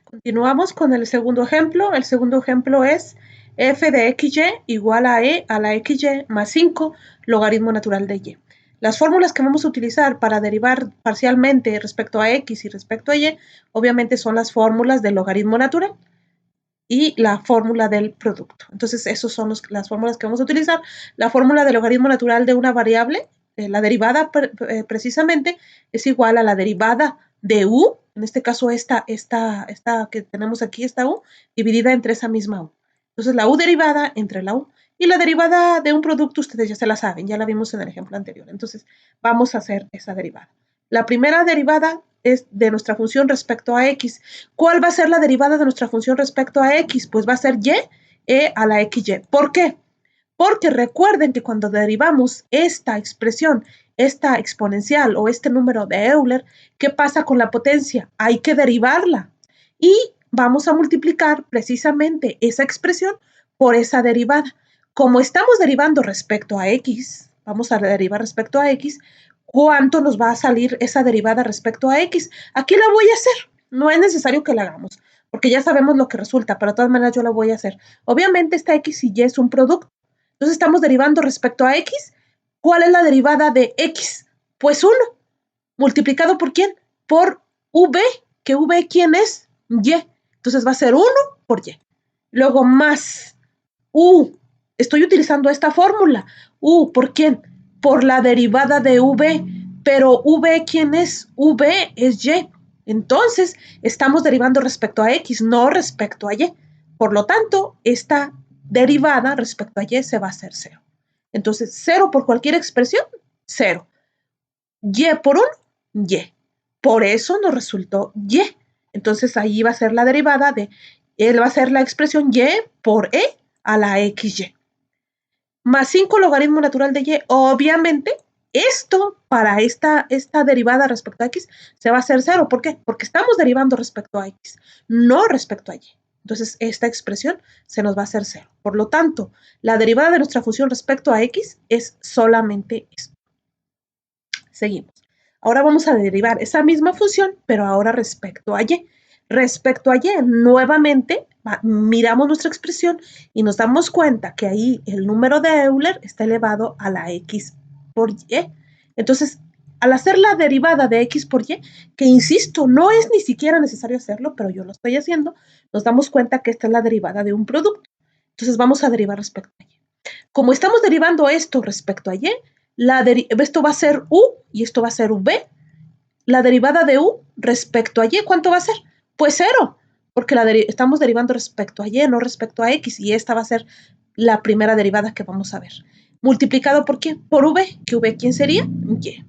Continuamos con el segundo ejemplo. El segundo ejemplo es f de xy igual a e a la xy más 5 logaritmo natural de y. Las fórmulas que vamos a utilizar para derivar parcialmente respecto a x y respecto a y, obviamente son las fórmulas del logaritmo natural y la fórmula del producto. Entonces, esas son las fórmulas que vamos a utilizar. La fórmula del logaritmo natural de una variable, la derivada precisamente, es igual a la derivada de u, en este caso esta que tenemos aquí, esta u, dividida entre esa misma u. Entonces, la u derivada entre la u. Y la derivada de un producto, ustedes ya se la saben, ya la vimos en el ejemplo anterior. Entonces, vamos a hacer esa derivada. La primera derivada es de nuestra función respecto a x. ¿Cuál va a ser la derivada de nuestra función respecto a x? Pues va a ser y e a la xy. ¿Por qué? Porque recuerden que cuando derivamos esta expresión, esta exponencial o este número de Euler, ¿qué pasa con la potencia? Hay que derivarla. Y vamos a multiplicar precisamente esa expresión por esa derivada. Como estamos derivando respecto a x, vamos a derivar respecto a x, ¿cuánto nos va a salir esa derivada respecto a x? Aquí la voy a hacer. No es necesario que la hagamos, porque ya sabemos lo que resulta, pero de todas maneras yo la voy a hacer. Obviamente esta x y y es un producto. Entonces estamos derivando respecto a x. ¿Cuál es la derivada de x? Pues 1. ¿Multiplicado por quién? Por v, que v, ¿quién es? Y. Entonces va a ser 1 por y. Luego más u. Estoy utilizando esta fórmula. U, ¿por quién? Por la derivada de v. Pero v, ¿quién es? V es y. Entonces, estamos derivando respecto a x, no respecto a y. Por lo tanto, esta derivada respecto a y se va a hacer 0. Entonces, 0 por cualquier expresión, 0. Y por 1, y. Por eso nos resultó y. Entonces, ahí va a ser la derivada de, va a ser la expresión y por e a la xy. Más 5 logaritmo natural de y. Obviamente, esto para esta derivada respecto a x se va a hacer 0. ¿Por qué? Porque estamos derivando respecto a x, no respecto a y. Entonces, esta expresión se nos va a hacer 0. Por lo tanto, la derivada de nuestra función respecto a x es solamente esto. Seguimos. Ahora vamos a derivar esa misma función, pero ahora respecto a y. Respecto a y, nuevamente, miramos nuestra expresión y nos damos cuenta que ahí el número de Euler está elevado a la x por y. Entonces, al hacer la derivada de x por y, que insisto, no es ni siquiera necesario hacerlo, pero yo lo estoy haciendo, nos damos cuenta que esta es la derivada de un producto. Entonces, vamos a derivar respecto a y. Como estamos derivando esto respecto a y, esto va a ser u y esto va a ser v. La derivada de u respecto a y, ¿cuánto va a ser? Pues 0, porque estamos derivando respecto a y, no respecto a x, y esta va a ser la primera derivada que vamos a ver. ¿Multiplicado por quién? Por v, que v, ¿quién sería? Y.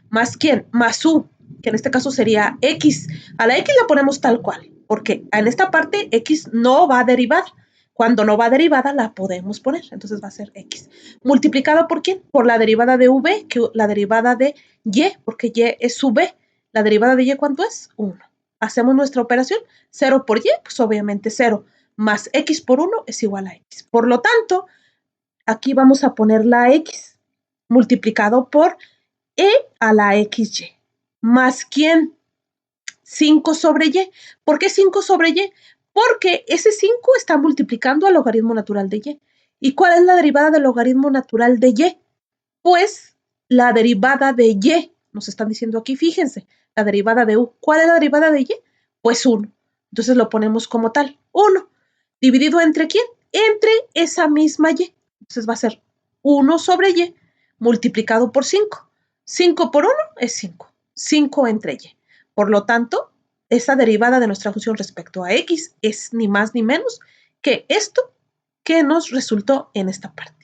¿Más quién? Más u, que en este caso sería x. A la x la ponemos tal cual, porque en esta parte x no va a derivar. Cuando no va derivada, la podemos poner. Entonces va a ser x. ¿Multiplicado por quién? Por la derivada de v, que la derivada de y, porque y es su v. La derivada de y, ¿cuánto es? 1. Hacemos nuestra operación. 0 por y, pues obviamente 0. Más x por 1 es igual a x. Por lo tanto, aquí vamos a poner la x multiplicado por e a la xy. ¿Más quién? 5 sobre y. ¿Por qué 5 sobre y? Porque ese 5 está multiplicando al logaritmo natural de y. ¿Y cuál es la derivada del logaritmo natural de y? Pues la derivada de y. Nos están diciendo aquí, fíjense, la derivada de u. ¿Cuál es la derivada de y? Pues 1. Entonces lo ponemos como tal, 1. ¿Dividido entre quién? Entre esa misma y. Entonces va a ser 1 sobre y multiplicado por 5. 5 por 1 es 5. 5 entre y. Por lo tanto, esa derivada de nuestra función respecto a x es ni más ni menos que esto que nos resultó en esta parte.